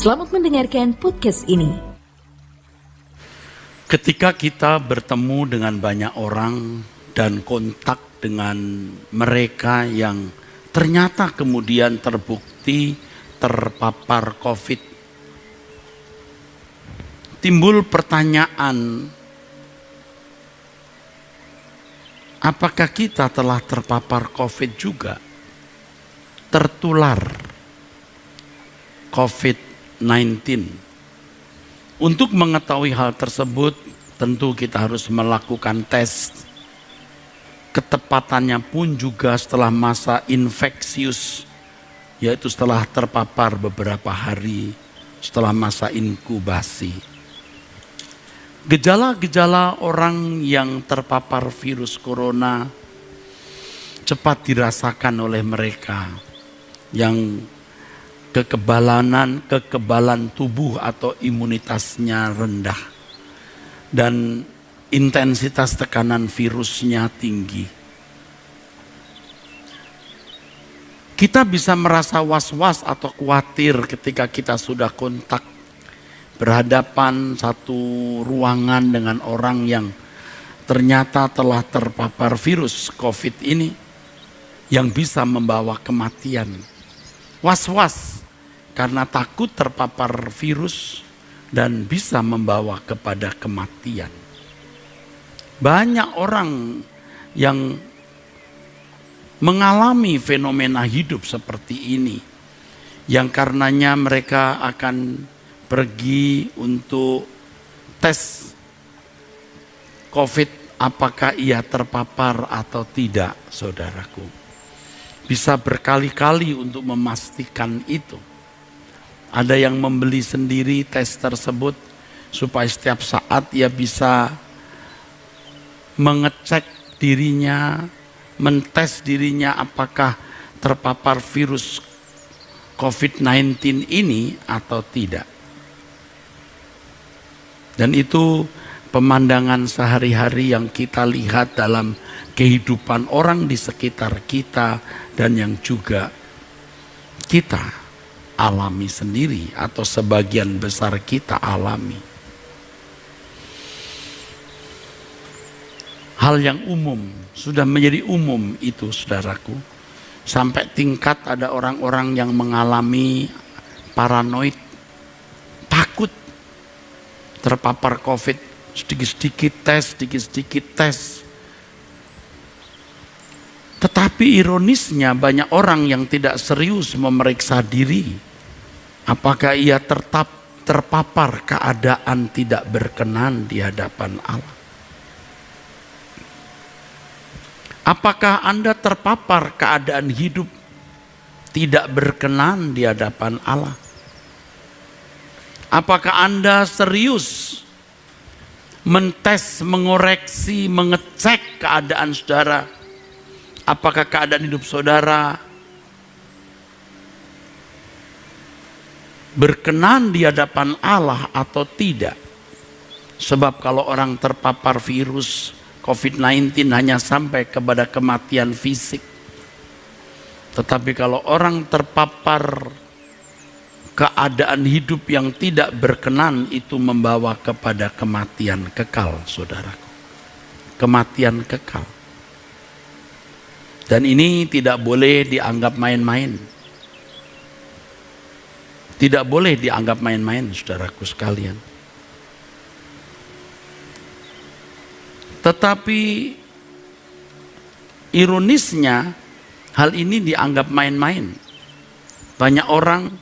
Selamat mendengarkan podcast ini. Ketika kita bertemu dengan banyak orang dan kontak dengan mereka yang ternyata kemudian terbukti terpapar COVID, timbul pertanyaan, apakah kita telah terpapar COVID juga? Tertular COVID-19. Untuk mengetahui hal tersebut, tentu kita harus melakukan tes. Ketepatannya pun juga setelah masa infeksius, yaitu setelah terpapar beberapa hari, setelah masa inkubasi. Gejala-gejala orang yang terpapar virus corona cepat dirasakan oleh mereka yang kekebalan tubuh atau imunitasnya rendah dan intensitas tekanan virusnya tinggi. Kita bisa merasa was-was atau khawatir ketika kita sudah kontak berhadapan satu ruangan dengan orang yang ternyata telah terpapar virus COVID ini yang bisa membawa kematian. Was-was karena takut terpapar virus dan bisa membawa kepada kematian. Banyak orang yang mengalami fenomena hidup seperti ini, yang karenanya mereka akan pergi untuk tes COVID, apakah ia terpapar atau tidak, saudaraku. Bisa berkali-kali untuk memastikan itu. Ada yang membeli sendiri tes tersebut supaya setiap saat ia bisa mengecek dirinya, mentes dirinya apakah terpapar virus COVID-19 ini atau tidak. Dan itu pemandangan sehari-hari yang kita lihat dalam kehidupan orang di sekitar kita dan yang juga kita alami sendiri atau sebagian besar kita alami. Hal yang umum, sudah menjadi umum itu, saudaraku. Sampai tingkat ada orang-orang yang mengalami paranoid, takut terpapar COVID, sedikit-sedikit tes. Tetapi ironisnya banyak orang yang tidak serius memeriksa diri. Apakah ia terpapar keadaan tidak berkenan di hadapan Allah? Apakah Anda terpapar keadaan hidup tidak berkenan di hadapan Allah? Apakah Anda serius mentes, mengoreksi, mengecek keadaan saudara? Apakah keadaan hidup saudara berkenan di hadapan Allah atau tidak? Sebab kalau orang terpapar virus COVID-19 hanya sampai kepada kematian fisik. Tetapi kalau orang terpapar keadaan hidup yang tidak berkenan, itu membawa kepada kematian kekal, saudaraku. Kematian kekal. Dan ini tidak boleh dianggap main-main. Tidak boleh dianggap main-main, saudaraku sekalian. Tetapi ironisnya hal ini dianggap main-main. Banyak orang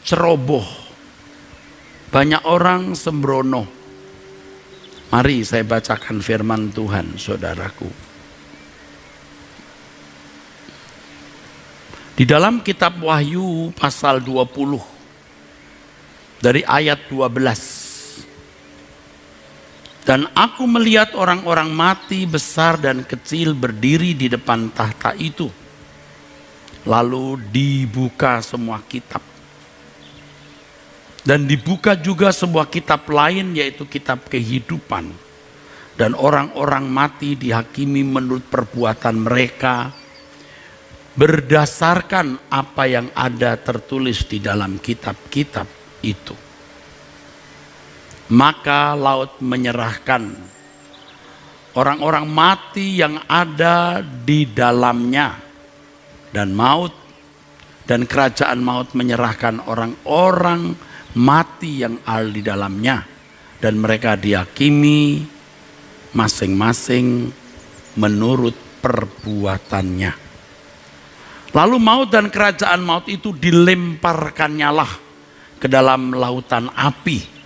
ceroboh. Banyak orang sembrono. Mari saya bacakan firman Tuhan, saudaraku. Di dalam kitab Wahyu pasal 20 dari ayat 12. Dan aku melihat orang-orang mati besar dan kecil berdiri di depan tahta itu. Lalu dibuka semua kitab. Dan dibuka juga sebuah kitab lain, yaitu kitab kehidupan. Dan orang-orang mati dihakimi menurut perbuatan mereka, berdasarkan apa yang ada tertulis di dalam kitab-kitab itu. Maka laut menyerahkan orang-orang mati yang ada di dalamnya, dan maut dan kerajaan maut menyerahkan orang-orang mati yang ada di dalamnya, dan mereka dihakimi masing-masing menurut perbuatannya. Lalu maut dan kerajaan maut itu dilemparkannya lah ke dalam lautan api.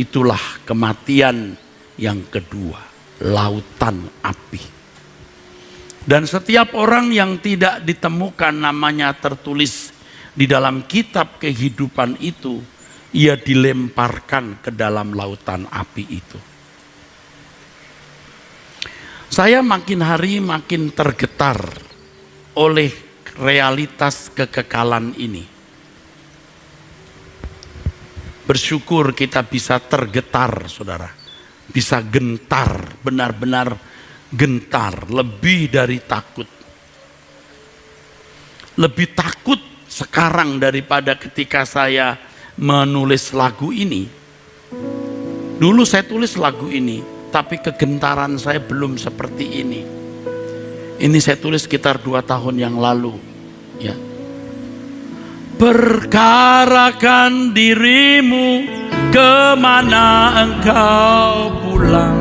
Itulah kematian yang kedua, lautan api. Dan setiap orang yang tidak ditemukan namanya tertulis di dalam kitab kehidupan itu, ia dilemparkan ke dalam lautan api itu. Saya makin hari makin tergetar oleh realitas kekekalan ini. Bersyukur kita bisa tergetar, saudara. Bisa gentar, benar-benar gentar, lebih dari takut. Lebih takut sekarang daripada ketika saya menulis lagu ini. Dulu saya tulis lagu ini, tapi kegentaran saya belum seperti ini. Ini saya tulis sekitar 2 tahun yang lalu. Ya. Perkarakan dirimu, kemana engkau pulang?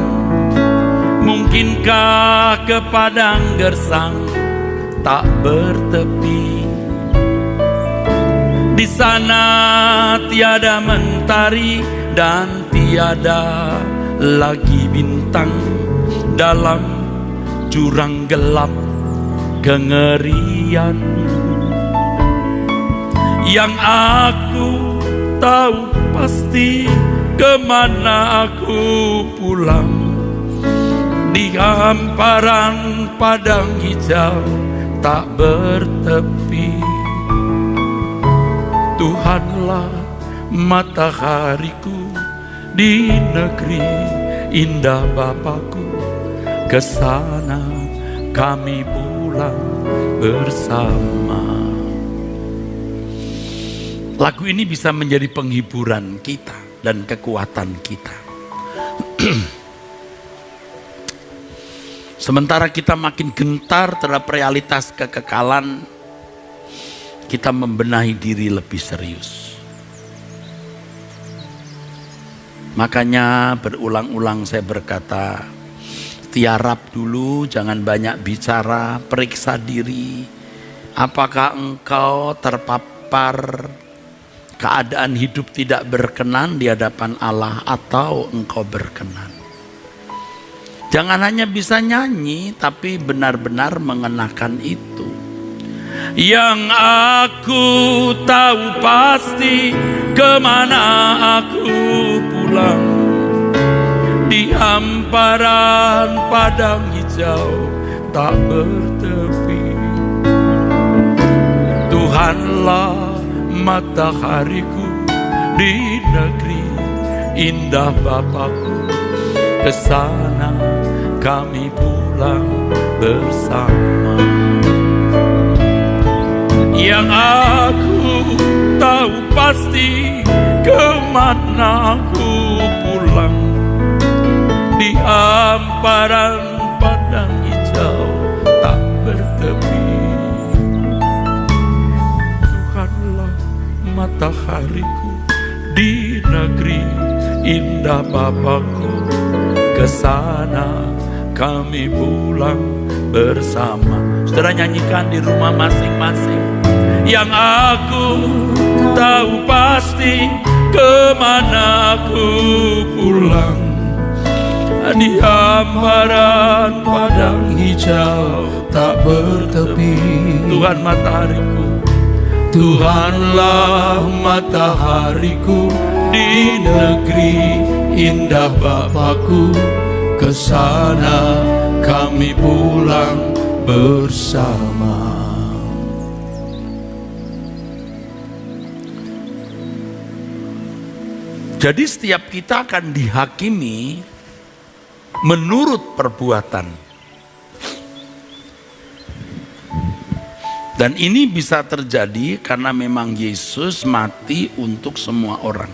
Mungkinkah ke padang gersang tak bertepi? Di sana tiada mentari dan tiada lagi bintang, dalam jurang gelap kengerian. Yang aku tahu pasti, kemana aku pulang? Di hamparan padang hijau tak bertepi. Tuhanlah matahariku di negeri indah Bapakku. Ke sana kami pulang bersama. Lagu ini bisa menjadi penghiburan kita dan kekuatan kita. Sementara kita makin gentar terhadap realitas kekekalan, kita membenahi diri lebih serius. Makanya berulang-ulang saya berkata, tiarap dulu, jangan banyak bicara, periksa diri. Apakah engkau terpapar keadaan hidup tidak berkenan di hadapan Allah, atau engkau berkenan? Jangan hanya bisa nyanyi, tapi benar-benar mengenakan itu. Yang aku tahu pasti, kemana aku pulang? Di hamparan padang hijau tak bertepi. Tuhanlah matahariku di negeri indah Bapakku. Ke sana kami pulang bersama. Yang aku tahu pasti, kemana aku pulang? Di hamparan padang hijau tak bertepi. Tuhanlah matahariku di negeri indah Bapakku. Ke sana kami pulang bersama. Saudara nyanyikan di rumah masing-masing. Yang aku tahu pasti, kemana aku pulang? Di hamparan padang hijau tak bertepi. Tuhan matahariku, Tuhanlah matahariku di negeri indah Bapakku. Ke sana kami pulang bersama. Jadi setiap kita akan dihakimi menurut perbuatan. Dan ini bisa terjadi karena memang Yesus mati untuk semua orang.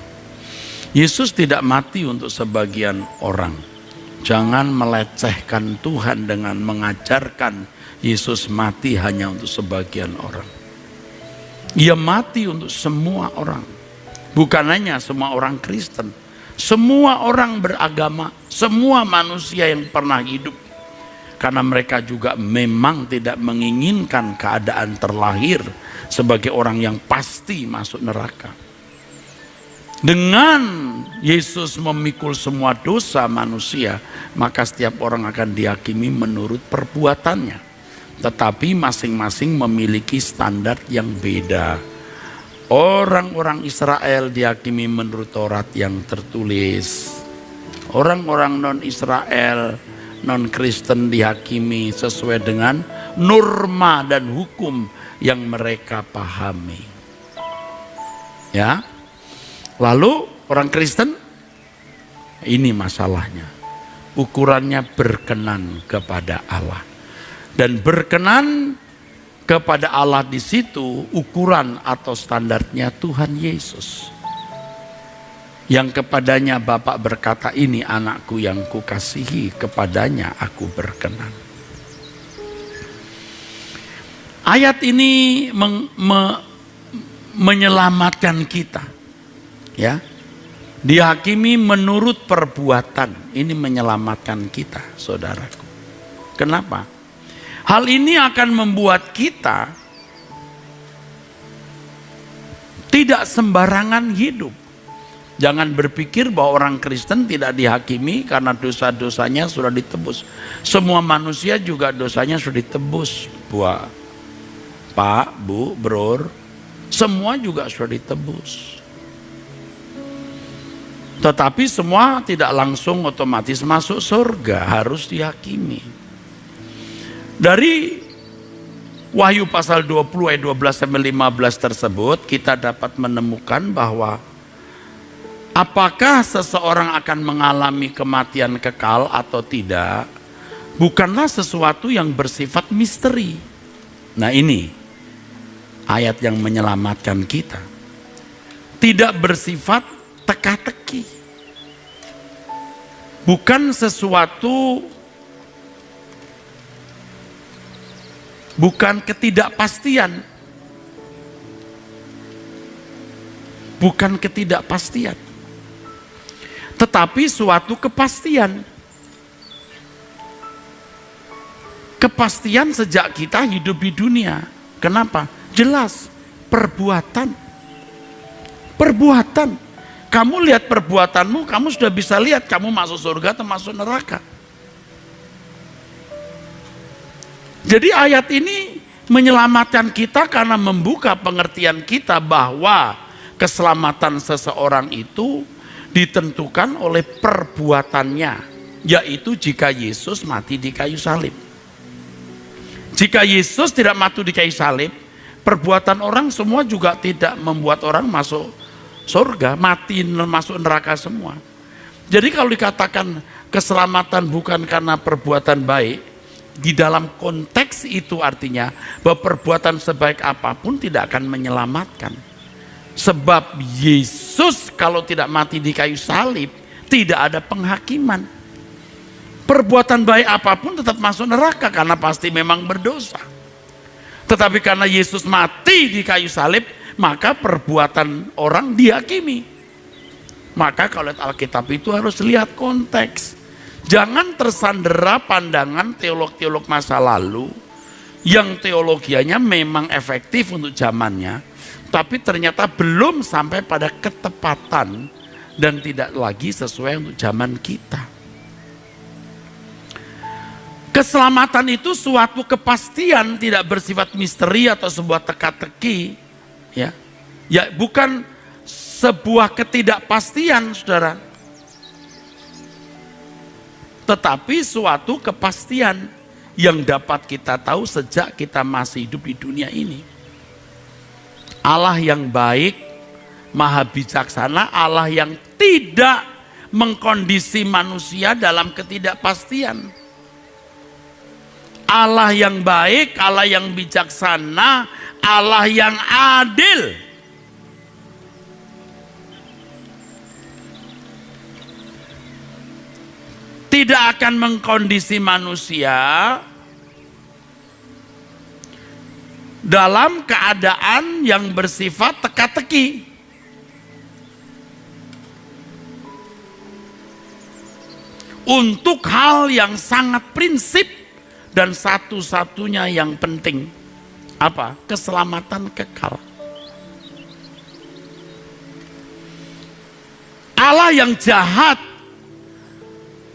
Yesus tidak mati untuk sebagian orang. Jangan melecehkan Tuhan dengan mengajarkan Yesus mati hanya untuk sebagian orang. Ia mati untuk semua orang. Bukan hanya semua orang Kristen. Semua orang beragama, semua manusia yang pernah hidup. Karena mereka juga memang tidak menginginkan keadaan terlahir sebagai orang yang pasti masuk neraka. Dengan Yesus memikul semua dosa manusia, maka setiap orang akan dihakimi menurut perbuatannya. Tetapi masing-masing memiliki standar yang beda. Orang-orang Israel dihakimi menurut Taurat yang tertulis. Orang-orang non-Israel, non-Kristen dihakimi sesuai dengan norma dan hukum yang mereka pahami. Ya. Lalu orang Kristen, ini masalahnya. Ukurannya berkenan kepada Allah. Dan berkenan kepada Allah di situ ukuran atau standarnya Tuhan Yesus. Yang kepadanya Bapa berkata, ini anakku yang kukasihi, kepadanya aku berkenan. Ayat ini menyelamatkan kita. Ya, dihakimi menurut perbuatan. Ini menyelamatkan kita, saudaraku. Kenapa? Hal ini akan membuat kita tidak sembarangan hidup. Jangan berpikir bahwa orang Kristen tidak dihakimi karena dosa-dosanya sudah ditebus. Semua manusia juga dosanya sudah ditebus. Pak, Bu, Bro, semua juga sudah ditebus. Tetapi semua tidak langsung otomatis masuk surga, harus dihakimi. Dari Wahyu pasal 20 ayat 12-15 tersebut kita dapat menemukan bahwa apakah seseorang akan mengalami kematian kekal atau tidak, bukanlah sesuatu yang bersifat misteri. Nah ini ayat yang menyelamatkan kita. Tidak bersifat teka-teki. Bukan sesuatu, bukan ketidakpastian. Bukan ketidakpastian. Tetapi suatu kepastian. Kepastian sejak kita hidup di dunia. Kenapa? Jelas, perbuatan. Perbuatan. Kamu lihat perbuatanmu, kamu sudah bisa lihat kamu masuk surga atau masuk neraka. Jadi ayat ini menyelamatkan kita karena membuka pengertian kita bahwa keselamatan seseorang itu ditentukan oleh perbuatannya, yaitu jika Yesus mati di kayu salib. Jika Yesus tidak mati di kayu salib, perbuatan orang semua juga tidak membuat orang masuk surga, mati masuk neraka semua. Jadi kalau dikatakan keselamatan bukan karena perbuatan baik, di dalam konteks itu artinya bahwa perbuatan sebaik apapun tidak akan menyelamatkan. Sebab Yesus kalau tidak mati di kayu salib, tidak ada penghakiman. Perbuatan baik apapun tetap masuk neraka karena pasti memang berdosa. Tetapi karena Yesus mati di kayu salib, maka perbuatan orang dihakimi. Maka kalau lihat Alkitab itu harus lihat konteks. Jangan tersandera pandangan teolog-teolog masa lalu yang teologianya memang efektif untuk zamannya, tapi ternyata belum sampai pada ketepatan dan tidak lagi sesuai untuk zaman kita. Keselamatan itu suatu kepastian, tidak bersifat misteri atau sebuah teka-teki, ya, bukan sebuah ketidakpastian, saudara, tetapi suatu kepastian yang dapat kita tahu sejak kita masih hidup di dunia ini. Allah yang baik, maha bijaksana, Allah yang tidak mengkondisi manusia dalam ketidakpastian. Allah yang baik, Allah yang bijaksana, Allah yang adil. Tidak akan mengkondisi manusia dalam keadaan yang bersifat teka-teki. Untuk hal yang sangat prinsip dan satu-satunya yang penting. Apa? Keselamatan kekal. Allah yang jahat,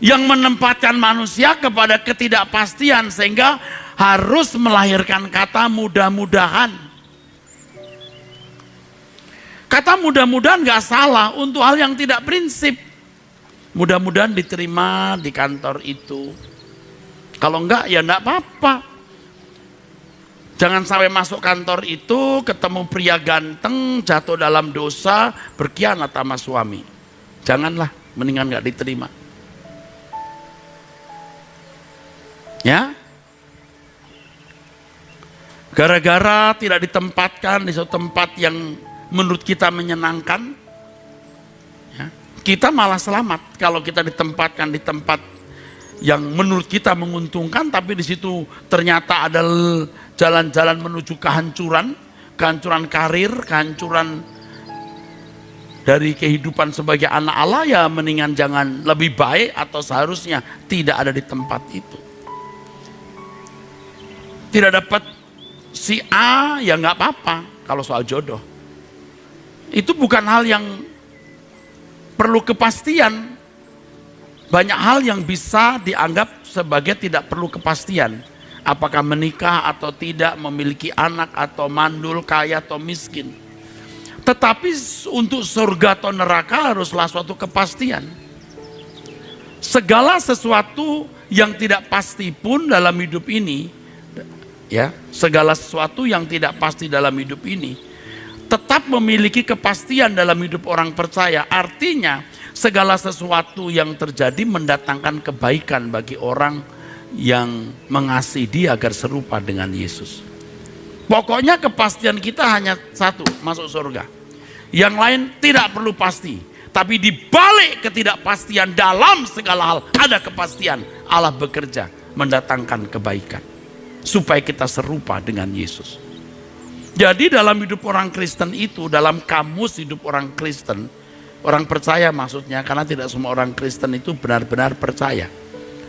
yang menempatkan manusia kepada ketidakpastian sehingga harus melahirkan kata mudah-mudahan. Kata mudah-mudahan gak salah untuk hal yang tidak prinsip. Mudah-mudahan diterima di kantor itu. Kalau enggak ya enggak apa-apa. Jangan sampai masuk kantor itu ketemu pria ganteng, jatuh dalam dosa, berkhianat sama suami. Janganlah, mendingan enggak diterima. Ya, gara-gara tidak ditempatkan di suatu tempat yang menurut kita menyenangkan, ya, kita malah selamat kalau kita ditempatkan di tempat yang menurut kita menguntungkan, tapi di situ ternyata ada jalan-jalan menuju kehancuran karir, kehancuran dari kehidupan sebagai anak Allah. Ya mendingan jangan, lebih baik atau seharusnya tidak ada di tempat itu. Tidak dapat si A ya nggak apa-apa kalau soal jodoh. Itu bukan hal yang perlu kepastian. Banyak hal yang bisa dianggap sebagai tidak perlu kepastian. Apakah menikah atau tidak, memiliki anak atau mandul, kaya atau miskin. Tetapi untuk surga atau neraka haruslah suatu kepastian. Segala sesuatu yang tidak pasti pun dalam hidup ini, ya, segala sesuatu yang tidak pasti dalam hidup ini tetap memiliki kepastian dalam hidup orang percaya. Artinya segala sesuatu yang terjadi mendatangkan kebaikan bagi orang yang mengasihi Dia agar serupa dengan Yesus. Pokoknya kepastian kita hanya satu, masuk surga. Yang lain tidak perlu pasti. Tapi di balik ketidakpastian dalam segala hal ada kepastian. Allah bekerja mendatangkan kebaikan supaya kita serupa dengan Yesus. Jadi dalam hidup orang Kristen itu, dalam kamus hidup orang Kristen, orang percaya maksudnya, karena tidak semua orang Kristen itu benar-benar percaya.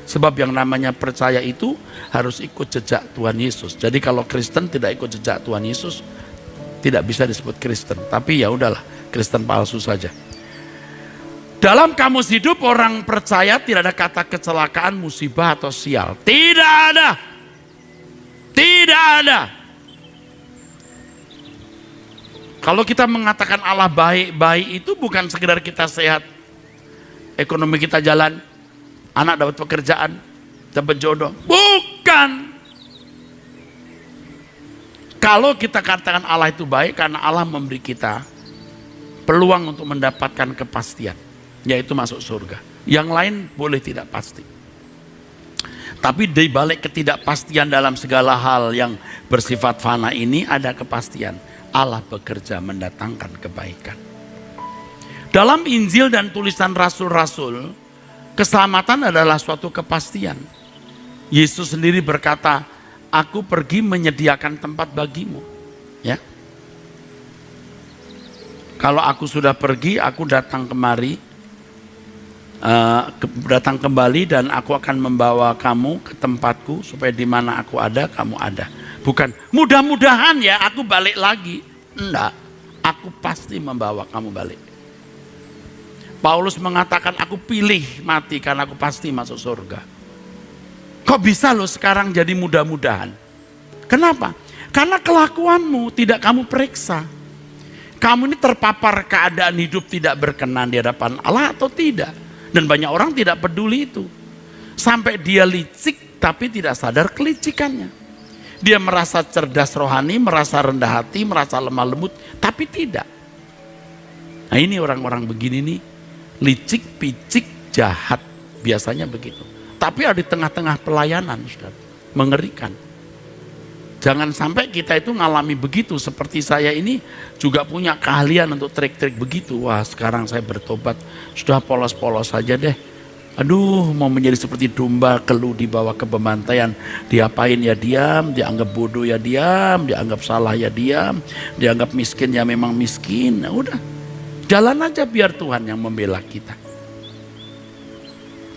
Sebab yang namanya percaya itu harus ikut jejak Tuhan Yesus. Jadi kalau Kristen tidak ikut jejak Tuhan Yesus, tidak bisa disebut Kristen. Tapi ya udahlah, Kristen palsu saja. Dalam kamus hidup orang percaya tidak ada kata kecelakaan, musibah atau sial. Tidak ada. Tidak ada. Kalau kita mengatakan Allah baik-baik itu bukan sekedar kita sehat, ekonomi kita jalan, anak dapat pekerjaan, dapat jodoh. Bukan. Kalau kita katakan Allah itu baik karena Allah memberi kita peluang untuk mendapatkan kepastian, yaitu masuk surga. Yang lain boleh tidak pasti. Tapi di balik ketidakpastian dalam segala hal yang bersifat fana ini ada kepastian. Allah bekerja mendatangkan kebaikan. Dalam Injil dan tulisan rasul-rasul, keselamatan adalah suatu kepastian. Yesus sendiri berkata, aku pergi menyediakan tempat bagimu. Ya. Kalau aku sudah pergi, aku datang kemari, datang kembali dan aku akan membawa kamu ke tempatku supaya di mana aku ada, kamu ada. Bukan, mudah-mudahan ya aku balik lagi. Enggak, aku pasti membawa kamu balik. Paulus mengatakan, aku pilih mati karena aku pasti masuk surga. Kok bisa lo sekarang jadi mudah-mudahan? Kenapa? Karena kelakuanmu tidak kamu periksa. Kamu ini terpapar keadaan hidup tidak berkenan di hadapan Allah atau tidak. Dan banyak orang tidak peduli itu. Sampai dia licik tapi tidak sadar kelicikannya. Dia merasa cerdas rohani, merasa rendah hati, merasa lemah lembut, tapi tidak. Nah ini orang-orang begini nih, licik, picik, jahat. Biasanya begitu. Tapi ada di tengah-tengah pelayanan, saudara. Mengerikan. Jangan sampai kita itu ngalami begitu. Seperti saya ini juga punya keahlian untuk trik-trik begitu. Wah, sekarang saya bertobat, sudah polos-polos saja deh. Aduh, mau menjadi seperti domba keluh dibawa ke pembantaian. Diapain ya diam, dianggap bodoh ya diam, dianggap salah ya diam, dianggap miskin ya memang miskin. Nah, udah, jalan aja biar Tuhan yang membela kita.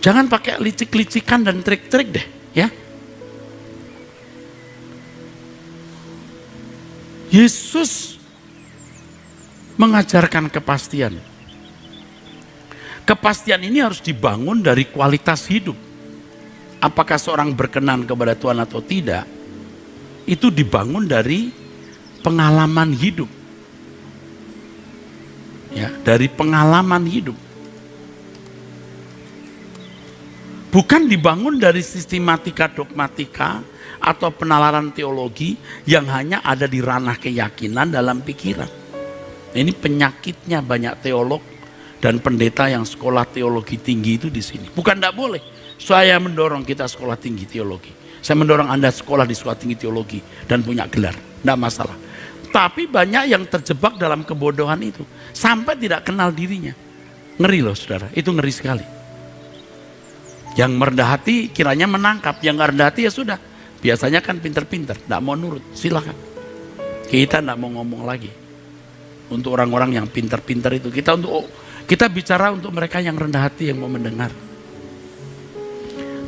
Jangan pakai licik-licikan dan trik-trik deh, ya. Yesus mengajarkan kepastian. Kepastian ini harus dibangun dari kualitas hidup. Apakah seorang berkenan kepada Tuhan atau tidak, itu dibangun dari pengalaman hidup. Ya, dari pengalaman hidup. Bukan dibangun dari sistematika dogmatika atau penalaran teologi yang hanya ada di ranah keyakinan dalam pikiran. Ini penyakitnya banyak teolog dan pendeta yang sekolah teologi tinggi itu di sini. Bukan tidak boleh. Saya mendorong kita sekolah tinggi teologi. Saya mendorong Anda sekolah di sekolah tinggi teologi dan punya gelar. Tidak masalah. Tapi banyak yang terjebak dalam kebodohan itu. Sampai tidak kenal dirinya. Ngeri loh saudara. Itu ngeri sekali. Yang merendah hati kiranya menangkap. Yang nggak rendah hati ya sudah. Biasanya kan pinter-pinter. Tidak mau nurut. Silakan. Kita tidak mau ngomong lagi. Untuk orang-orang yang pinter-pinter itu. Kita bicara untuk mereka yang rendah hati yang mau mendengar.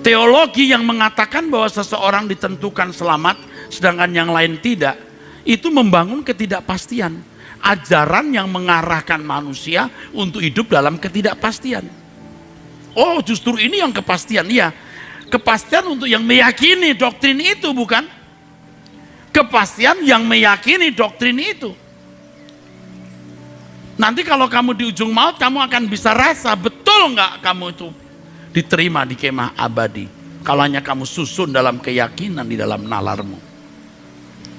Teologi yang mengatakan bahwa seseorang ditentukan selamat sedangkan yang lain tidak, itu membangun ketidakpastian. Ajaran yang mengarahkan manusia untuk hidup dalam ketidakpastian. Oh, justru ini yang kepastian. Iya, kepastian untuk yang meyakini doktrin itu, bukan? Kepastian yang meyakini doktrin itu. Nanti kalau kamu di ujung maut, kamu akan bisa rasa betul nggak kamu itu diterima di kemah abadi. Kalau hanya kamu susun dalam keyakinan di dalam nalarmu.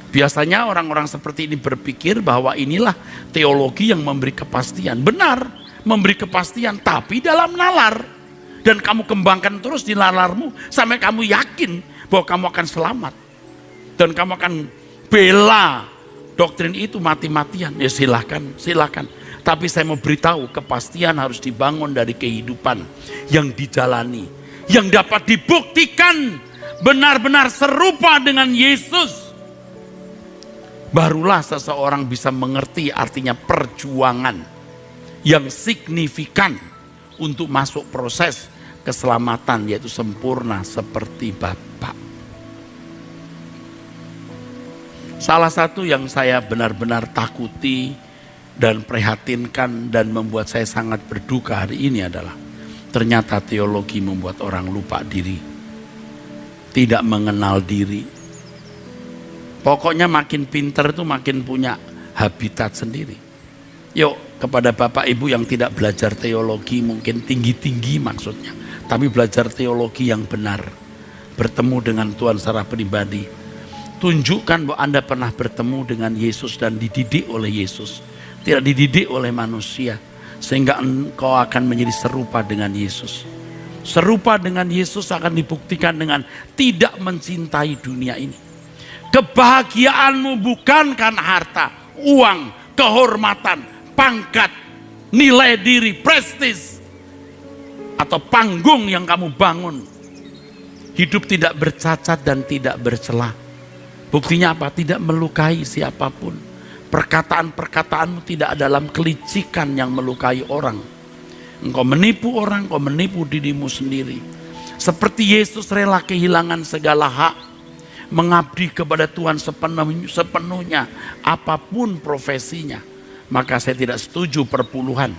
Biasanya orang-orang seperti ini berpikir bahwa inilah teologi yang memberi kepastian. Benar, memberi kepastian, tapi dalam nalar. Dan kamu kembangkan terus di nalarmu sampai kamu yakin bahwa kamu akan selamat. Dan kamu akan bela doktrin itu mati-matian. Ya silakan. Tapi saya mau beritahu, kepastian harus dibangun dari kehidupan yang dijalani, yang dapat dibuktikan benar-benar serupa dengan Yesus. Barulah seseorang bisa mengerti artinya perjuangan yang signifikan untuk masuk proses keselamatan, yaitu sempurna seperti Bapa. Salah satu yang saya benar-benar takuti dan prihatinkan dan membuat saya sangat berduka hari ini adalah ternyata teologi membuat orang lupa diri, tidak mengenal diri. Pokoknya makin pinter itu makin punya habitat sendiri. Yuk, kepada Bapak Ibu yang tidak belajar teologi, mungkin tinggi-tinggi maksudnya, tapi belajar teologi yang benar, bertemu dengan Tuhan secara pribadi, tunjukkan bahwa Anda pernah bertemu dengan Yesus dan dididik oleh Yesus, tidak dididik oleh manusia, sehingga engkau akan menjadi serupa dengan Yesus. Serupa dengan Yesus akan dibuktikan dengan tidak mencintai dunia ini. Kebahagiaanmu bukan karena harta, uang, kehormatan, pangkat, nilai diri, prestis, atau panggung yang kamu bangun. Hidup tidak bercacat dan tidak bercelah. Buktinya apa? Tidak melukai siapapun. Perkataan-perkataanmu tidak dalam kelicikan yang melukai orang. Engkau menipu orang, engkau menipu dirimu sendiri. Seperti Yesus rela kehilangan segala hak, mengabdi kepada Tuhan sepenuhnya, apapun profesinya. Maka saya tidak setuju perpuluhan,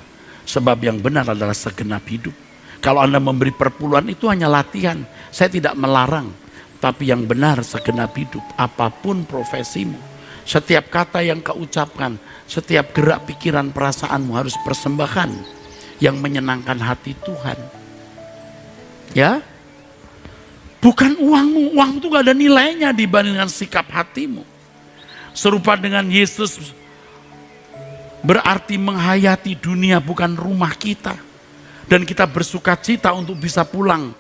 sebab yang benar adalah segenap hidup. Kalau Anda memberi perpuluhan itu hanya latihan, saya tidak melarang. Tapi yang benar segenap hidup, apapun profesimu. Setiap kata yang kau ucapkan, setiap gerak pikiran perasaanmu harus persembahkan yang menyenangkan hati Tuhan. Ya, bukan uangmu. Uang itu gak ada nilainya dibandingkan sikap hatimu. Serupa dengan Yesus berarti menghayati dunia bukan rumah kita. Dan kita bersuka cita untuk bisa pulang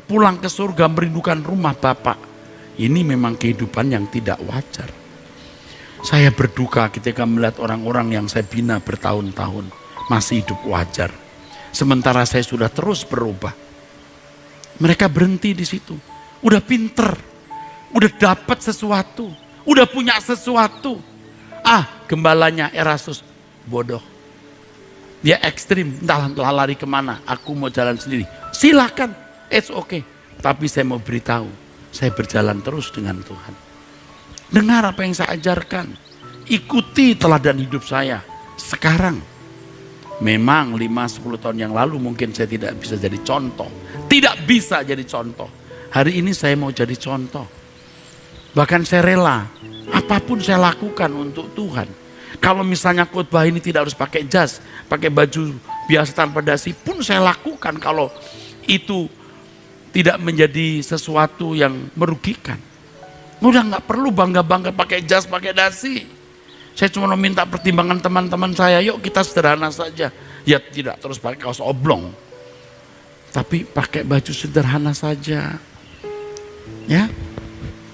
pulang ke surga merindukan rumah Bapak. Ini memang kehidupan yang tidak wajar. Saya berduka ketika melihat orang-orang yang saya bina bertahun-tahun masih hidup wajar. Sementara saya sudah terus berubah. Mereka berhenti di situ. Udah pinter, udah dapat sesuatu, udah punya sesuatu. Gembalanya Erasus bodoh. Dia ekstrim, entah lari kemana. Aku mau jalan sendiri. Silakan, it's okay. Tapi saya mau beritahu, saya berjalan terus dengan Tuhan. Dengar apa yang saya ajarkan. Ikuti teladan hidup saya. Sekarang, memang 5-10 tahun yang lalu mungkin saya tidak bisa jadi contoh. Tidak bisa jadi contoh. Hari ini saya mau jadi contoh. Bahkan saya rela, apapun saya lakukan untuk Tuhan. Kalau misalnya khotbah ini tidak harus pakai jas, pakai baju biasa tanpa dasi pun saya lakukan kalau itu tidak menjadi sesuatu yang merugikan. Udah nggak perlu bangga-bangga pakai jas, pakai dasi. Saya cuma meminta pertimbangan teman-teman saya, yuk kita sederhana saja. Ya tidak terus pakai kaos oblong, tapi pakai baju sederhana saja. Ya,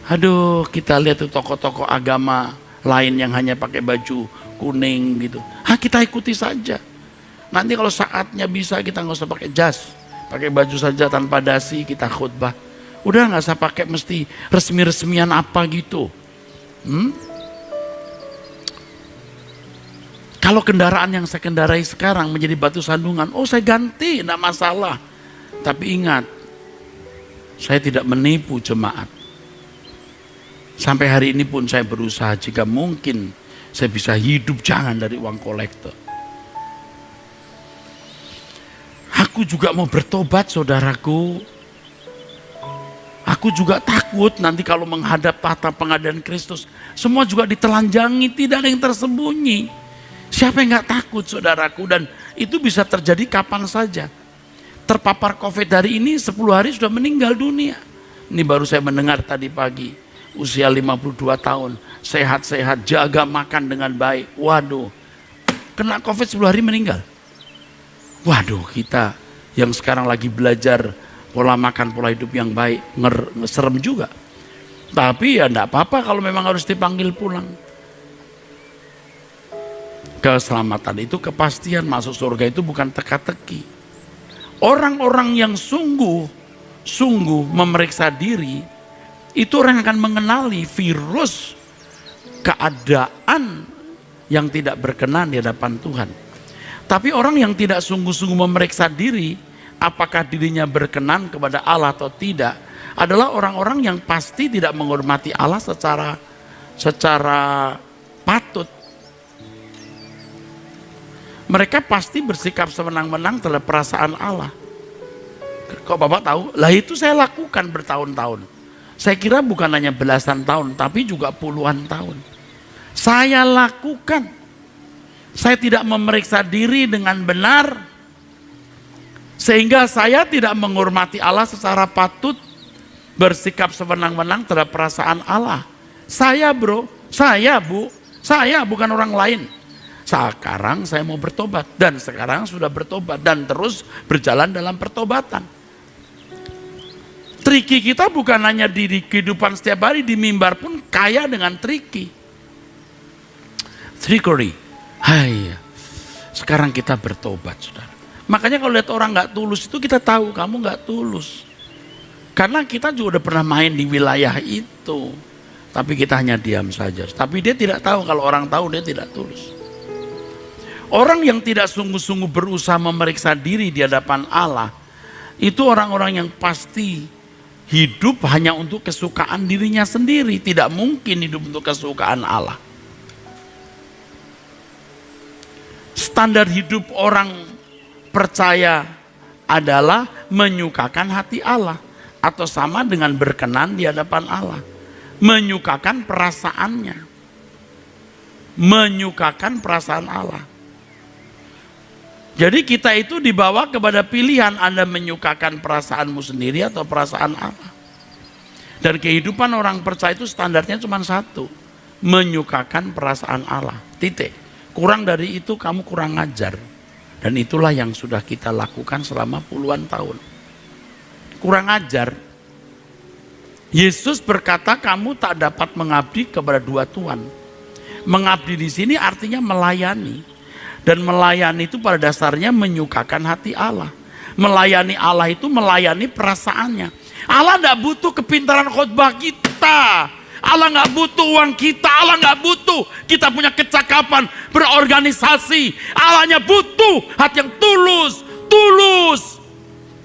aduh kita lihat tuh tokoh-tokoh agama lain yang hanya pakai baju kuning gitu. Kita ikuti saja. Nanti kalau saatnya bisa kita nggak usah pakai jas, pakai baju saja tanpa dasi kita khutbah. Udah nggak usah pakai mesti resmi-resmian apa gitu. Kalau kendaraan yang saya kendarai sekarang menjadi batu sandungan, saya ganti, tidak masalah. Tapi ingat, saya tidak menipu jemaat. Sampai hari ini pun saya berusaha jika mungkin saya bisa hidup jangan dari uang kolektor. Aku juga mau bertobat saudaraku. Aku juga takut nanti kalau menghadap tahta pengadilan Kristus. Semua juga ditelanjangi, tidak ada yang tersembunyi. Siapa yang gak takut saudaraku? Dan itu bisa terjadi kapan saja. Terpapar COVID hari ini 10 hari sudah meninggal dunia. Ini baru saya mendengar tadi pagi. Usia 52 tahun, sehat-sehat, jaga makan dengan baik. Waduh, kena COVID 10 hari meninggal. Waduh, kita yang sekarang lagi belajar pola makan, pola hidup yang baik, serem juga. Tapi ya enggak apa-apa kalau memang harus dipanggil pulang. Keselamatan itu kepastian, masuk surga itu bukan teka-teki. Orang-orang yang sungguh memeriksa diri, itu orang akan mengenali virus keadaan yang tidak berkenan di hadapan Tuhan. Tapi orang yang tidak sungguh-sungguh memeriksa diri, apakah dirinya berkenan kepada Allah atau tidak, adalah orang-orang yang pasti tidak menghormati Allah secara patut. Mereka pasti bersikap sewenang-wenang terhadap perasaan Allah. Kok Bapak tahu? Lah itu saya lakukan bertahun-tahun. Saya kira bukan hanya belasan tahun, tapi juga puluhan tahun. Saya lakukan. Saya tidak memeriksa diri dengan benar. Sehingga saya tidak menghormati Allah secara patut. Bersikap sewenang-wenang terhadap perasaan Allah. Saya bro, saya bu, saya bukan orang lain. Sekarang saya mau bertobat. Dan sekarang sudah bertobat. Dan terus berjalan dalam pertobatan. Triki kita bukan hanya di kehidupan setiap hari, di mimbar pun kaya dengan triki. Trickery. Sekarang kita bertobat, saudara. Makanya kalau lihat orang gak tulus itu kita tahu kamu gak tulus. Karena kita juga udah pernah main di wilayah itu. Tapi kita hanya diam saja. Tapi dia tidak tahu, kalau orang tahu dia tidak tulus. Orang yang tidak sungguh-sungguh berusaha memeriksa diri di hadapan Allah, itu orang-orang yang pasti hidup hanya untuk kesukaan dirinya sendiri. Tidak mungkin hidup untuk kesukaan Allah. Standar hidup orang percaya adalah menyukakan hati Allah. Atau sama dengan berkenan di hadapan Allah. Menyukakan perasaannya. Menyukakan perasaan Allah. Jadi kita itu dibawa kepada pilihan, Anda menyukakan perasaanmu sendiri atau perasaan Allah. Dan kehidupan orang percaya itu standarnya cuma satu, menyukakan perasaan Allah. Titik. Kurang dari itu kamu kurang ngajar. Dan itulah yang sudah kita lakukan selama puluhan tahun. kurang ajar. Yesus berkata kamu tak dapat mengabdi kepada dua tuan. Mengabdi di sini artinya melayani. Dan melayani itu pada dasarnya menyukakan hati Allah. Melayani Allah itu melayani perasaannya. Allah tidak butuh kepintaran khotbah kita. Allah nggak butuh uang kita. Allah nggak butuh kita punya kecakapan berorganisasi. Allahnya butuh hati yang tulus.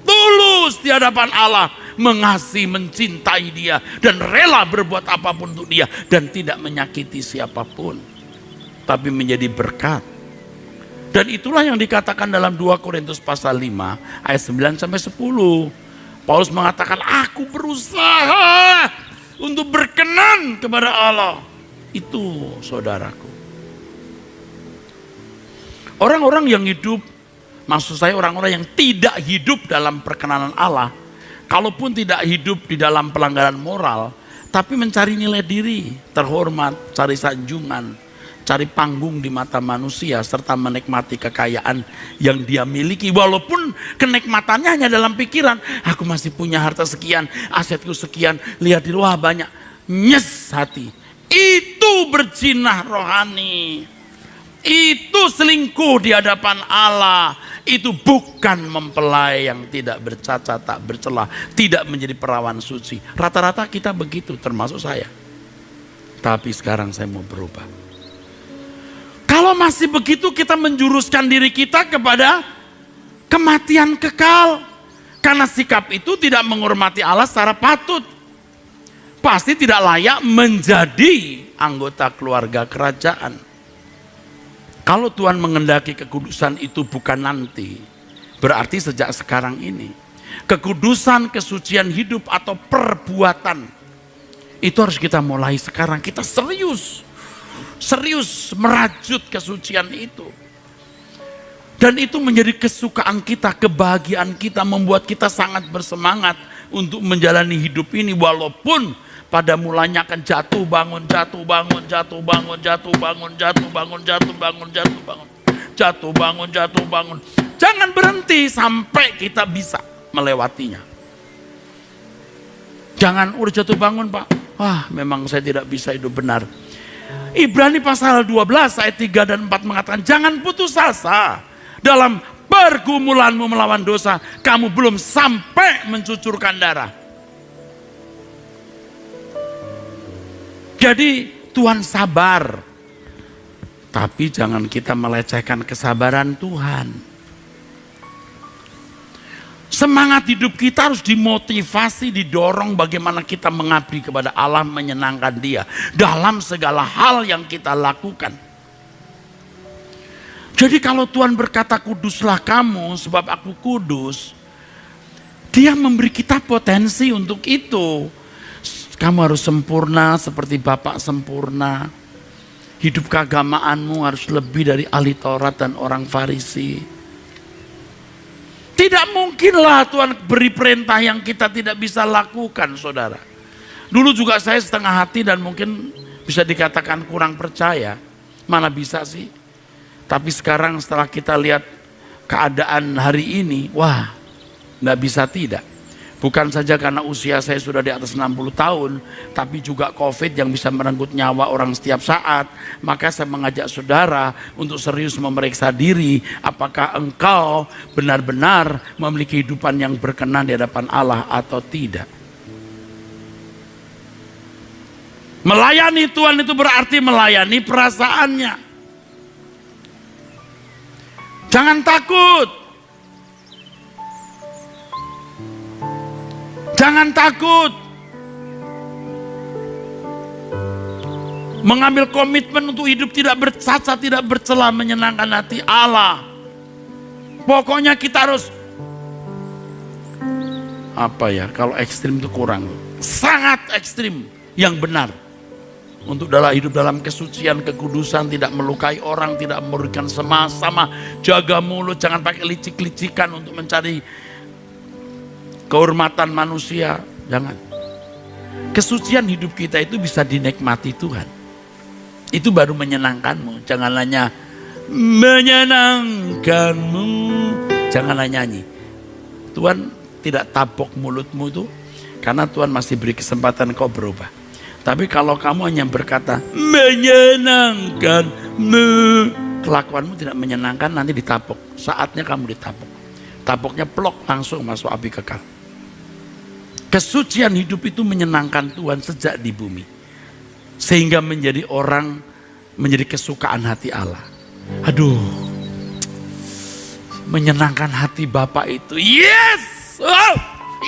Tulus di hadapan Allah. Mengasihi, mencintai dia. Dan rela berbuat apapun untuk dia. Dan tidak menyakiti siapapun. Tapi menjadi berkat. Dan itulah yang dikatakan dalam 2 Korintus pasal 5 ayat 9 sampai 10. Paulus mengatakan, aku berusaha untuk berkenan kepada Allah. Itu saudaraku. Orang-orang yang hidup, maksud saya orang-orang yang tidak hidup dalam perkenanan Allah, kalaupun tidak hidup di dalam pelanggaran moral, tapi mencari nilai diri, terhormat, cari sanjungan, cari panggung di mata manusia, serta menikmati kekayaan yang dia miliki. Walaupun kenikmatannya hanya dalam pikiran, aku masih punya harta sekian, asetku sekian, lihat di luar banyak. Nyes hati. Itu berzinah rohani. Itu selingkuh di hadapan Allah. Itu bukan mempelai yang tidak bercacat, tak bercelah, tidak menjadi perawan suci. Rata-rata kita begitu, termasuk saya. Tapi sekarang saya mau berubah. Kalau masih begitu kita menjuruskan diri kita kepada kematian kekal. Karena sikap itu tidak menghormati Allah secara patut. Pasti tidak layak menjadi anggota keluarga kerajaan. Kalau Tuhan mengendaki kekudusan itu bukan nanti, berarti sejak sekarang ini. Kekudusan, kesucian hidup atau perbuatan, itu harus kita mulai sekarang. Kita serius merajut kesucian itu. Dan itu menjadi kesukaan kita, kebahagiaan kita, membuat kita sangat bersemangat untuk menjalani hidup ini. Walaupun pada mulanya akan jatuh bangun. Jangan berhenti sampai kita bisa melewatinya. Jangan udah jatuh bangun Pak, wah memang saya tidak bisa hidup benar. Ibrani pasal 12 ayat 3 dan 4 mengatakan, jangan putus asa dalam pergumulanmu melawan dosa. Kamu belum sampai mencucurkan darah. Jadi Tuhan sabar. Tapi jangan kita melecehkan kesabaran Tuhan. Semangat hidup kita harus dimotivasi, didorong bagaimana kita mengabdi kepada Allah, menyenangkan Dia dalam segala hal yang kita lakukan. Jadi kalau Tuhan berkata kuduslah kamu sebab aku kudus, Dia memberi kita potensi untuk itu. Kamu harus sempurna seperti Bapa sempurna. Hidup keagamaanmu harus lebih dari ahli Taurat dan orang Farisi. Tidak mungkinlah Tuhan beri perintah yang kita tidak bisa lakukan, saudara. Dulu juga saya setengah hati dan mungkin bisa dikatakan kurang percaya. Mana bisa sih? Tapi sekarang setelah kita lihat keadaan hari ini, wah, nggak bisa tidak. Bukan saja karena usia saya sudah di atas 60 tahun, tapi juga COVID yang bisa merenggut nyawa orang setiap saat. Maka saya mengajak saudara untuk serius memeriksa diri, apakah engkau benar-benar memiliki kehidupan yang berkenan di hadapan Allah atau tidak. Melayani Tuhan itu berarti melayani perasaannya. Jangan takut. Jangan takut. Mengambil komitmen untuk hidup tidak bercacat, tidak bercela, menyenangkan hati Allah. Pokoknya kita harus, apa ya, kalau ekstrim itu kurang. Sangat ekstrim yang benar. Untuk hidup dalam kesucian, kekudusan, tidak melukai orang, tidak merugikan sama-sama. Jaga mulut, jangan pakai licik-licikan untuk mencari kehormatan manusia, jangan. Kesucian hidup kita itu bisa dinikmati Tuhan. Itu baru menyenangkanmu. Jangan hanya menyenangkanmu. Janganlah nyanyi. Tuhan tidak tapok mulutmu itu, karena Tuhan masih beri kesempatan kau berubah. Tapi kalau kamu hanya berkata menyenangkan, kelakuanmu tidak menyenangkan, nanti ditapok. Saatnya kamu ditapok. Tapoknya plok, langsung masuk api kekal. Kesucian hidup itu menyenangkan Tuhan sejak di bumi, sehingga menjadi orang, menjadi kesukaan hati Allah. Aduh, menyenangkan hati Bapa itu, yes, oh,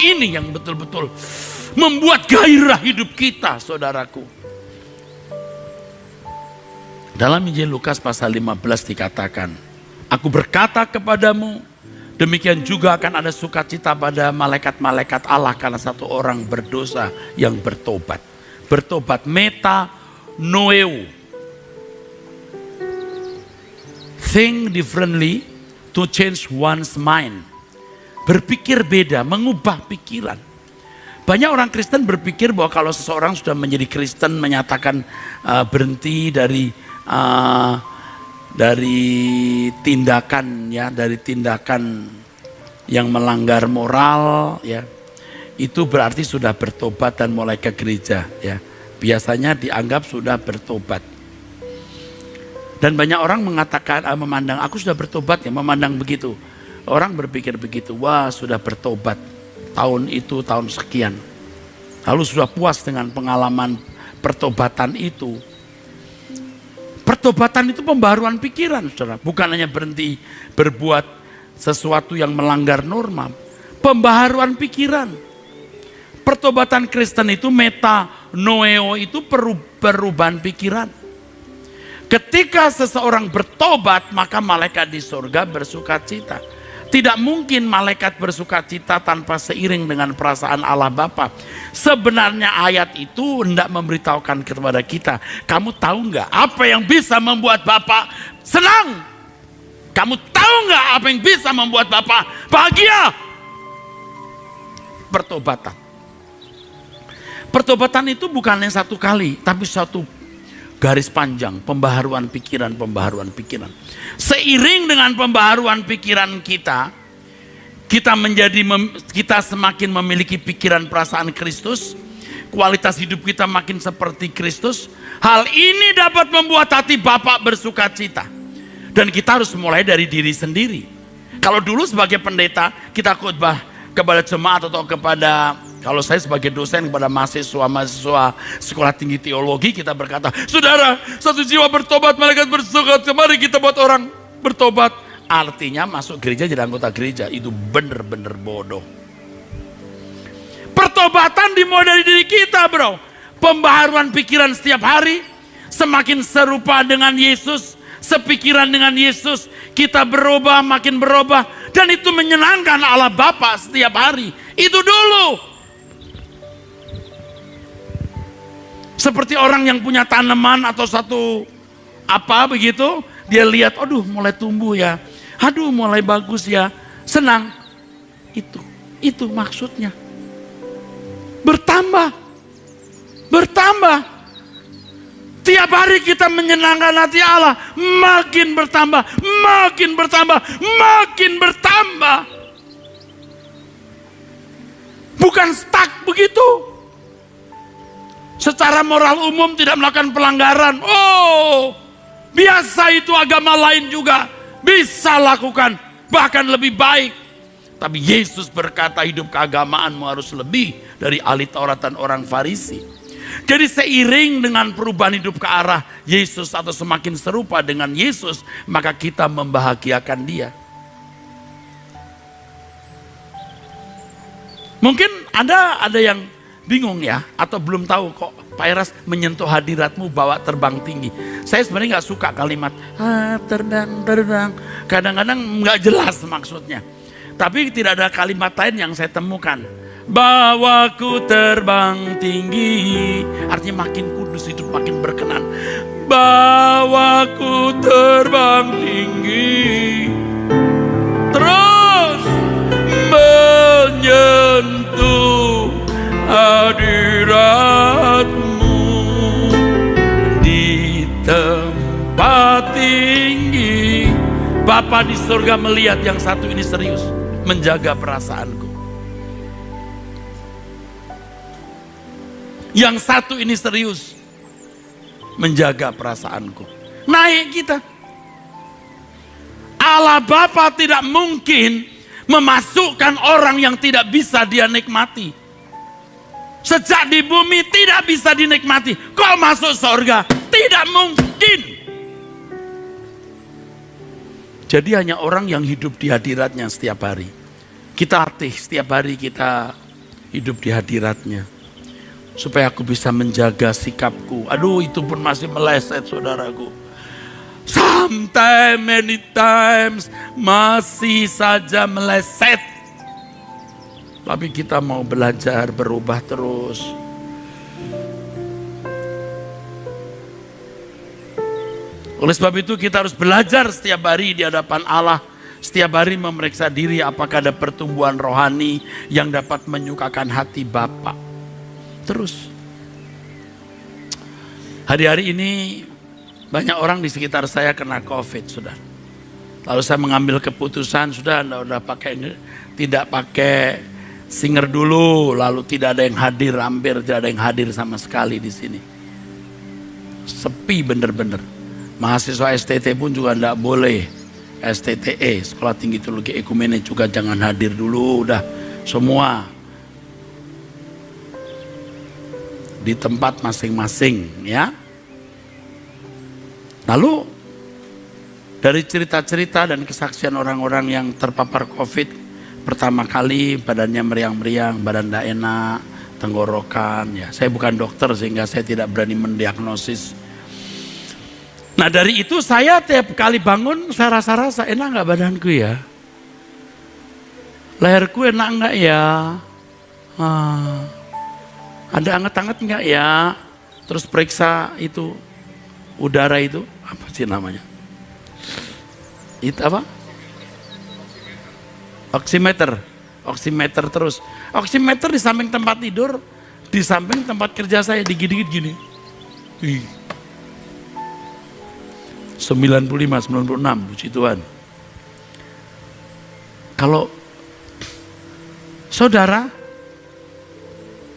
ini yang betul-betul membuat gairah hidup kita, saudaraku. Dalam Injil Lukas pasal 15 dikatakan, aku berkata kepadamu, demikian juga akan ada sukacita pada malaikat-malaikat Allah karena satu orang berdosa yang bertobat. Bertobat, metanoeo. Think differently to change one's mind. Berpikir beda, mengubah pikiran. Banyak orang Kristen berpikir bahwa kalau seseorang sudah menjadi Kristen, menyatakan berhenti dari tindakan, ya, dari tindakan yang melanggar moral, ya, itu berarti sudah bertobat dan mulai ke gereja, ya. Biasanya dianggap sudah bertobat. Dan banyak orang mengatakan, memandang, aku sudah bertobat, ya, memandang begitu. Orang berpikir begitu, wah sudah bertobat tahun itu, tahun sekian. Lalu sudah puas dengan pengalaman pertobatan itu. Pertobatan itu pembaharuan pikiran, saudara. Bukan hanya berhenti berbuat sesuatu yang melanggar norma. Pembaharuan pikiran. Pertobatan Kristen itu metanoeo, itu perubahan pikiran. Ketika seseorang bertobat, maka malaikat di surga bersukacita. Tidak mungkin malaikat bersukacita tanpa seiring dengan perasaan Allah Bapa. Sebenarnya ayat itu hendak memberitahukan kepada kita, kamu tahu nggak apa yang bisa membuat Bapa senang? Kamu tahu nggak apa yang bisa membuat Bapa bahagia? Pertobatan. Pertobatan itu bukan yang satu kali, tapi satu garis panjang, pembaharuan pikiran. Seiring dengan pembaharuan pikiran kita semakin memiliki pikiran perasaan Kristus, kualitas hidup kita makin seperti Kristus. Hal ini dapat membuat hati Bapa bersukacita. Dan kita harus mulai dari diri sendiri. Kalau dulu sebagai pendeta, kita khotbah kepada jemaat atau kepada, kalau saya sebagai dosen kepada mahasiswa sekolah tinggi teologi, kita berkata, saudara, satu jiwa bertobat, malaikat bersuka, mari kita buat orang bertobat. Artinya masuk gereja jadi anggota gereja. Itu benar-benar bodoh. Pertobatan dimulai dari diri kita, bro. Pembaharuan pikiran setiap hari, semakin serupa dengan Yesus, sepikiran dengan Yesus, kita berubah, makin berubah, dan itu menyenangkan Allah Bapa setiap hari. Itu dulu. Seperti orang yang punya tanaman atau satu apa begitu, dia lihat, aduh mulai tumbuh ya, aduh mulai bagus ya, senang. Itu maksudnya. Bertambah. Tiap hari kita menyenangkan hati Allah, makin bertambah. Bukan stuck begitu. Secara moral umum tidak melakukan pelanggaran. Oh, biasa itu agama lain juga bisa lakukan, bahkan lebih baik. Tapi Yesus berkata hidup keagamaanmu harus lebih dari ahli Taurat dan orang Farisi. Jadi seiring dengan perubahan hidup ke arah Yesus atau semakin serupa dengan Yesus, maka kita membahagiakan Dia. Mungkin ada yang bingung ya, atau belum tahu kok Pak Eras menyentuh hadiratmu bawa terbang tinggi. Saya sebenarnya nggak suka kalimat terbang. Kadang-kadang nggak jelas maksudnya. Tapi tidak ada kalimat lain yang saya temukan. Bawaku terbang tinggi, artinya makin kudus, hidup makin berkenan. Bawaku terbang tinggi, terus menyentuh hadiratmu di tempat tinggi. Bapa di surga melihat yang satu ini serius menjaga perasaanku. Yang satu ini serius. Menjaga perasaanku. Naik kita. Allah Bapa tidak mungkin memasukkan orang yang tidak bisa dia nikmati. Sejak di bumi tidak bisa dinikmati. Kok masuk surga? Tidak mungkin. Jadi hanya orang yang hidup di hadiratnya setiap hari. Kita artis setiap hari kita hidup di hadiratnya. Supaya aku bisa menjaga sikapku. Aduh, itu pun masih meleset, saudaraku. Sometimes, many times, masih saja meleset. Tapi kita mau belajar, berubah terus. Oleh sebab itu kita harus belajar setiap hari di hadapan Allah. Setiap hari memeriksa diri apakah ada pertumbuhan rohani yang dapat menyukakan hati Bapa. Terus. Hari-hari ini banyak orang di sekitar saya kena COVID, sudah. Lalu saya mengambil keputusan, sudah tidak pakai singer dulu, lalu tidak ada yang hadir, hampir tidak ada yang hadir sama sekali di sini. Sepi bener-bener. Mahasiswa STT pun juga tidak boleh. STTE, Sekolah Tinggi Teologi Ekumene juga jangan hadir dulu, udah semua di tempat masing-masing, ya. Lalu dari cerita-cerita dan kesaksian orang-orang yang terpapar COVID, pertama kali badannya meriang-meriang, badan tidak enak, tenggorokan, ya. Saya bukan dokter sehingga saya tidak berani mendiagnosis. Nah dari itu saya tiap kali bangun saya rasa-rasa enak nggak badanku ya, leherku enak nggak ya, ada anget-anget nggak ya, terus periksa itu udara itu apa sih namanya, itu apa, oximeter terus, oximeter di samping tempat tidur, di samping tempat kerja saya digigit gini. 95, 96, puji Tuhan. Kalau saudara,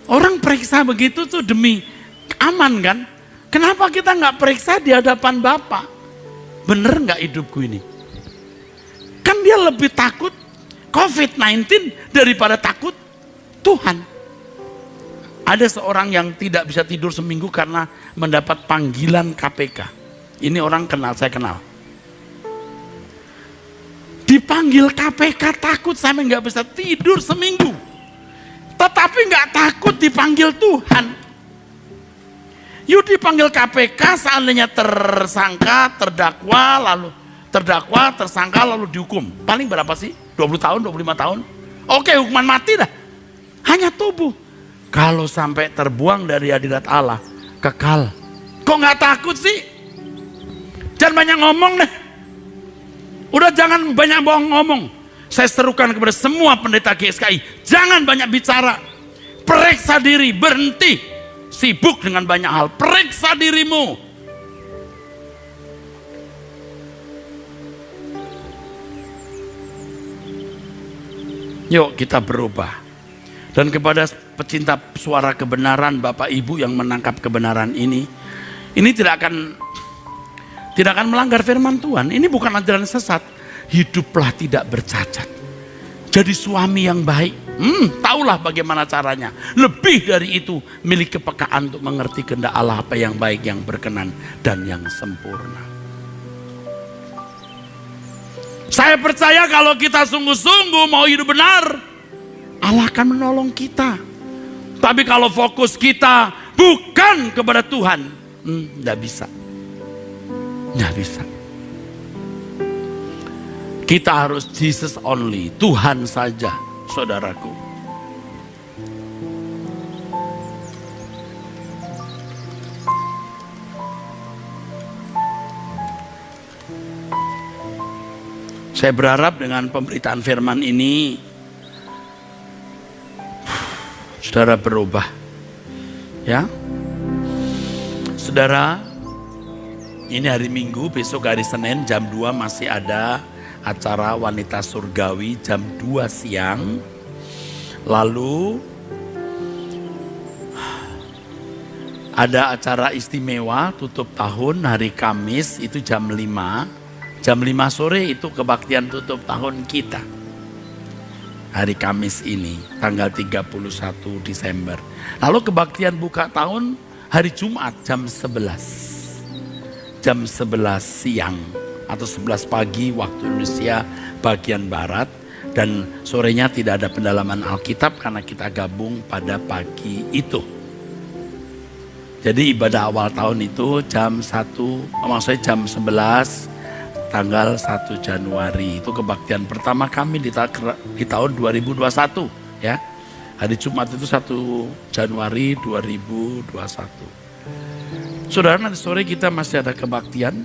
orang periksa begitu tuh demi aman kan? Kenapa kita nggak periksa di hadapan Bapa? Bener nggak hidupku ini? Kan dia lebih takut COVID-19 daripada takut Tuhan. Ada seorang yang tidak bisa tidur seminggu karena mendapat panggilan KPK. Ini orang kenal, saya kenal. Dipanggil KPK takut sampai nggak bisa tidur seminggu. Tetapi nggak takut dipanggil Tuhan. Yuk dipanggil KPK seandainya tersangka, terdakwa, tersangka lalu dihukum. Paling berapa sih? 20 tahun, 25 tahun? Oke, hukuman mati dah. Hanya tubuh. Kalau sampai terbuang dari hadirat Allah, kekal. Kok nggak takut sih? Jangan banyak ngomong deh. Udah jangan banyak bohong ngomong. Saya serukan kepada semua pendeta GSKI. Jangan banyak bicara. Periksa diri, berhenti. Sibuk dengan banyak hal. Periksa dirimu. Yuk kita berubah. Dan kepada pecinta suara kebenaran, Bapak Ibu yang menangkap kebenaran ini tidak akan melanggar firman Tuhan. Ini bukan ajaran sesat. Hiduplah tidak bercacat. Jadi suami yang baik. Taulah bagaimana caranya. Lebih dari itu, miliki kepekaan untuk mengerti kehendak Allah apa yang baik, yang berkenan, dan yang sempurna. Saya percaya kalau kita sungguh-sungguh mau hidup benar, Allah akan menolong kita. Tapi kalau fokus kita bukan kepada Tuhan, tidak bisa. Nggak bisa. Kita harus Jesus only, Tuhan saja, saudaraku. Saya berharap dengan pemberitaan firman ini, saudara berubah. Ya, saudara. Ini hari Minggu, besok hari Senin jam 2 masih ada acara Wanita Surgawi jam 2 siang. Lalu ada acara istimewa tutup tahun hari Kamis itu jam 5. Jam 5 sore itu kebaktian tutup tahun kita. Hari Kamis ini, tanggal 31 Desember. Lalu kebaktian buka tahun hari Jumat jam 11. Jam 11 siang atau 11 pagi waktu Indonesia bagian Barat. Dan sorenya tidak ada pendalaman Alkitab karena kita gabung pada pagi itu. Jadi ibadah awal tahun itu jam 1, maksudnya jam 11 tanggal 1 Januari. Itu kebaktian pertama kami di tahun 2021 ya. Hari Jumat itu 1 Januari 2021. Saudara, nanti sore kita masih ada kebaktian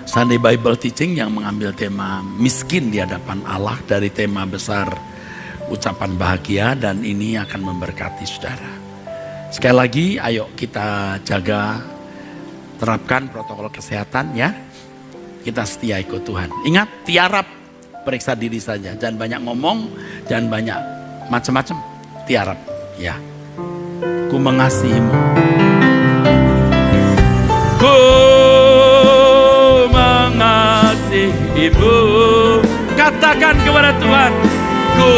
Sunday Bible Teaching yang mengambil tema miskin di hadapan Allah dari tema besar ucapan bahagia, dan ini akan memberkati saudara. Sekali lagi ayo kita jaga, terapkan protokol kesehatan ya. Kita setia ikut Tuhan. Ingat, tiarap, periksa diri saja. Jangan banyak ngomong, jangan banyak macam-macam. Tiarap ya. Ku mengasihimu. Ku mengasihimu. Katakan kepada Tuhan, ku